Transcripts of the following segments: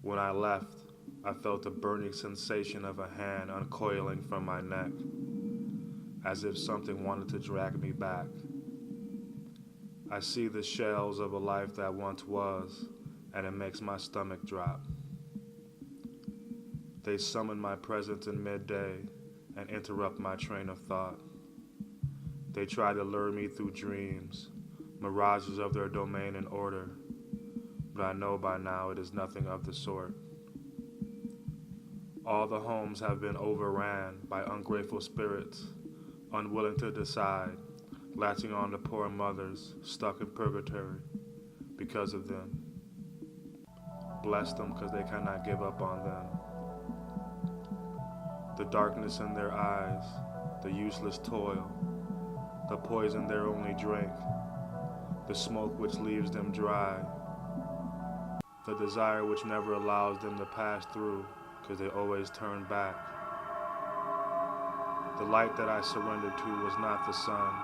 When I left, I felt a burning sensation of a hand uncoiling from my neck, as if something wanted to drag me back. I see the shells of a life that once was, and it makes my stomach drop. They summon my presence in midday and interrupt my train of thought. They try to lure me through dreams, mirages of their domain and order, but I know by now it is nothing of the sort. All the homes have been overran by ungrateful spirits, unwilling to decide, latching on to poor mothers stuck in purgatory because of them. Bless them because they cannot give up on them. The darkness in their eyes, the useless toil, the poison their only drink, the smoke which leaves them dry, the desire which never allows them to pass through because they always turn back. The light that I surrendered to was not the sun.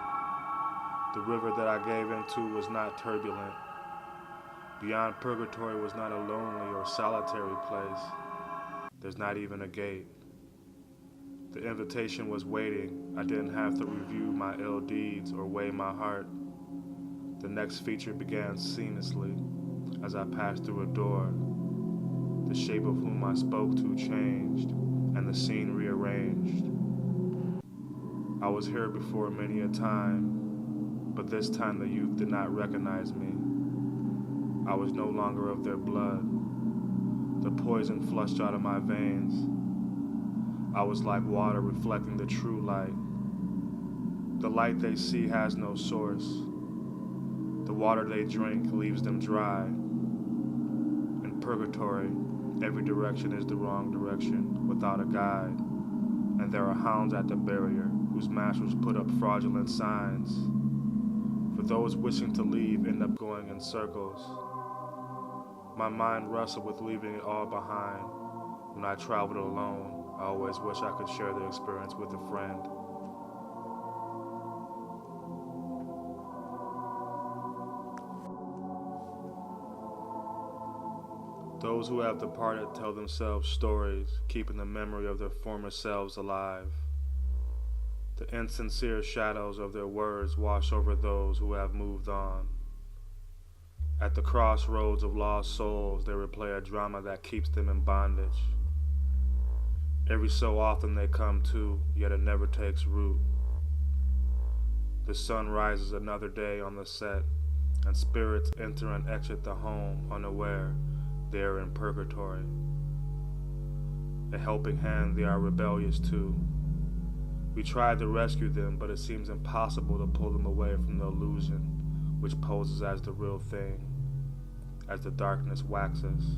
The river that I gave into was not turbulent. Beyond purgatory was not a lonely or solitary place. There's not even a gate. The invitation was waiting. I didn't have to review my ill deeds or weigh my heart. The next feature began seamlessly as I passed through a door. The shape of whom I spoke to changed, and the scene rearranged. I was here before many a time, but this time the youth did not recognize me. I was no longer of their blood. The poison flushed out of my veins. I was like water reflecting the true light. The light they see has no source. The water they drink leaves them dry. In purgatory, every direction is the wrong direction, without a guide. And there are hounds at the barrier, whose masters put up fraudulent signs. For those wishing to leave end up going in circles. My mind wrestled with leaving it all behind. When I traveled alone, I always wish I could share the experience with a friend. Those who have departed tell themselves stories, keeping the memory of their former selves alive. The insincere shadows of their words wash over those who have moved on. At the crossroads of lost souls, they replay a drama that keeps them in bondage. Every so often they come to, yet it never takes root. The sun rises another day on the set, and spirits enter and exit the home unaware they are in purgatory. A helping hand they are rebellious to. We tried to rescue them, but it seems impossible to pull them away from the illusion which poses as the real thing, as the darkness waxes.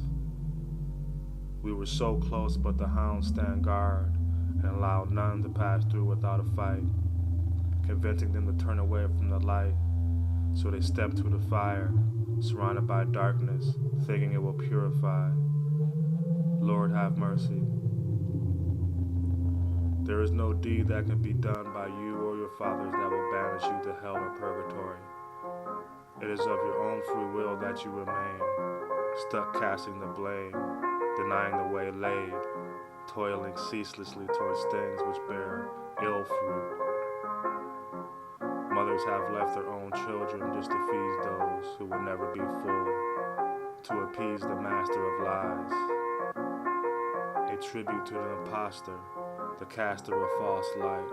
We were so close, but the hounds stand guard and allow none to pass through without a fight, convincing them to turn away from the light. So they step through the fire, surrounded by darkness, thinking it will purify. Lord, have mercy. There is no deed that can be done by you or your fathers that will banish you to hell or purgatory. It is of your own free will that you remain, stuck casting the blame, denying the way laid, toiling ceaselessly towards things which bear ill fruit. Mothers have left their own children just to feed those who will never be full, to appease the master of lies. A tribute to the impostor, the caster of false light.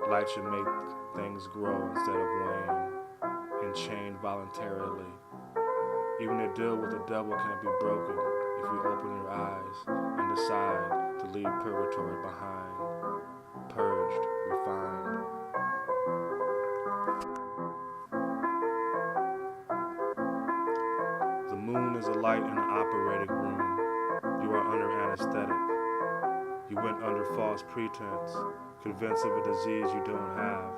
Light should make things grow instead of wane, enchained voluntarily. Even a deal with the devil can't be broken if you open your eyes and decide to leave purgatory behind, purged, refined. The moon is a light in an operating room. You are under anesthetic. You went under false pretense, convinced of a disease you don't have.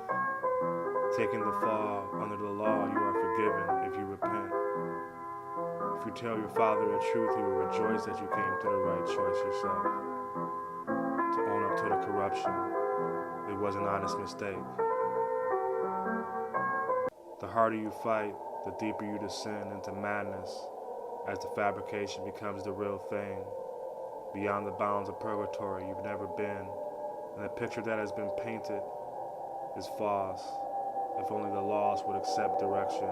Taking the fall under the law, you are forgiven if you repent. If you tell your father the truth, he will rejoice that you came to the right choice yourself. To own up to the corruption, it was an honest mistake. The harder you fight, the deeper you descend into madness, as the fabrication becomes the real thing. Beyond the bounds of purgatory you've never been, and the picture that has been painted is false. If only the lost would accept direction,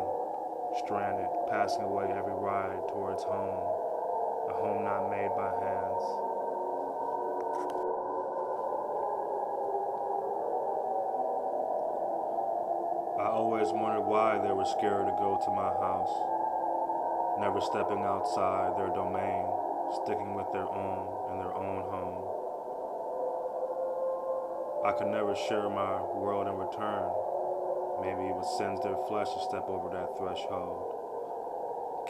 stranded, passing away every ride towards home, a home not made by hands. I always wondered why they were scared to go to my house, never stepping outside their domain, sticking with their own in their own home. I could never share my world in return. Maybe it would singe their flesh to step over that threshold.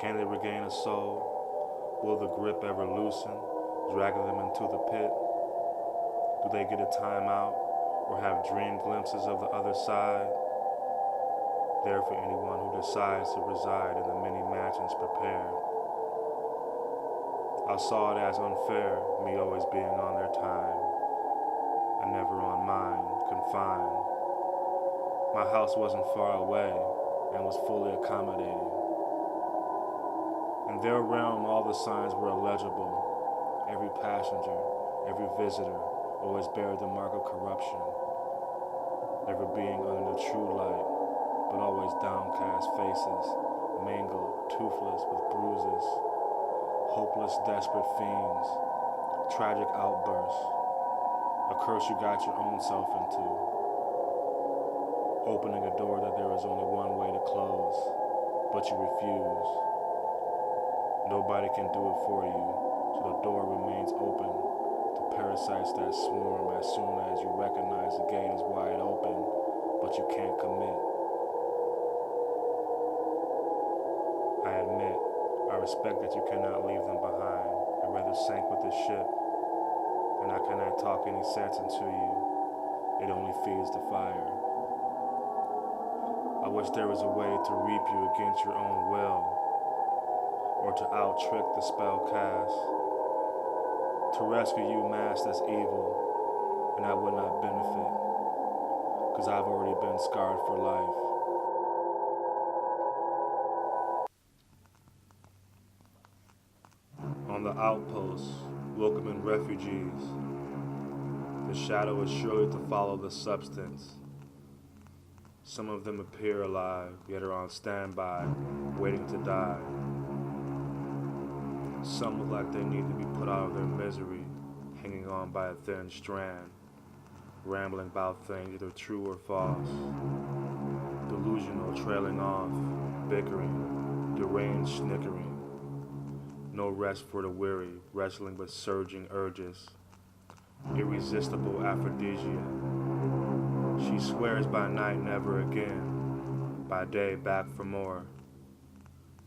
Can they regain a soul? Will the grip ever loosen, dragging them into the pit? Do they get a time out, or have dream glimpses of the other side? There for anyone who decides to reside in the many mansions prepared. I saw it as unfair, me always being on their time, and never on mine, confined. My house wasn't far away, and was fully accommodating. In their realm, all the signs were illegible. Every passenger, every visitor, always bear the mark of corruption, never being under the true light, but always downcast faces, mangled, toothless with bruises, hopeless, desperate fiends, tragic outbursts, a curse you got your own self into, opening a door that there is only one way to close, but you refuse. Nobody can do it for you, so the door remains open to parasites that swarm as soon as you recognize the gate is wide open, but you can't commit. I admit, I respect that you cannot leave them behind. I'd rather sink with the ship, and I cannot talk any sense into you. It only feeds the fire. I wish there was a way to reap you against your own will, or to out-trick the spell cast, to rescue you masked as evil, and I would not benefit, because I've already been scarred for life. On the outposts, welcoming refugees, the shadow is surely to follow the substance. Some of them appear alive, yet are on standby, waiting to die. Some look like they need to be put out of their misery, hanging on by a thin strand, rambling about things either true or false, delusional, trailing off, bickering, deranged, snickering. No rest for the weary, wrestling with surging urges, irresistible aphrodisiac. She swears by night never again, by day back for more.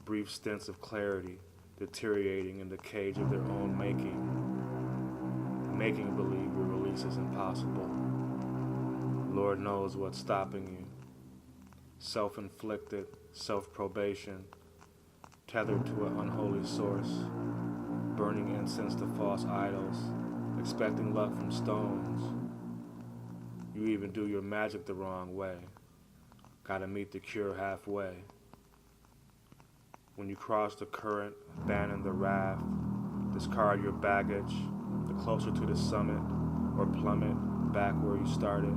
Brief stints of clarity, deteriorating in the cage of their own making believe your release is impossible. Lord knows what's stopping you. Self-inflicted, self-probation, tethered to an unholy source, burning incense to false idols, expecting luck from stones. You even do your magic the wrong way. Gotta meet the cure halfway. When you cross the current, abandon the raft, discard your baggage, the closer to the summit, or plummet back where you started.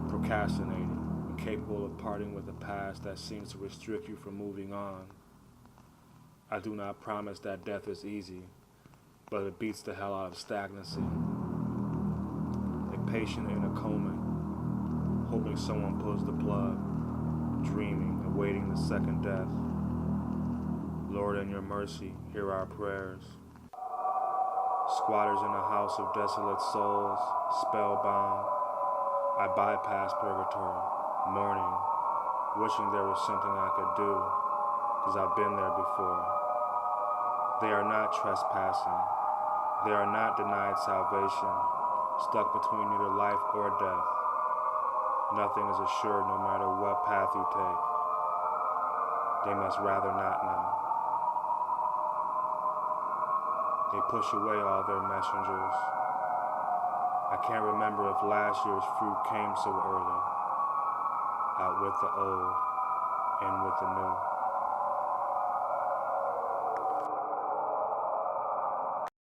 Procrastinating, incapable of parting with the past that seems to restrict you from moving on. I do not promise that death is easy, but it beats the hell out of stagnancy. A patient in a coma, hoping someone pulls the plug, dreaming, awaiting the second death. Lord, in your mercy, hear our prayers. Squatters in a house of desolate souls, spellbound, I bypass purgatory, mourning, wishing there was something I could do, because I've been there before. They are not trespassing. They are not denied salvation, stuck between either life or death. Nothing is assured no matter what path you take. They must rather not know. They push away all their messengers. I can't remember if last year's fruit came so early. Out with the old, in with the new.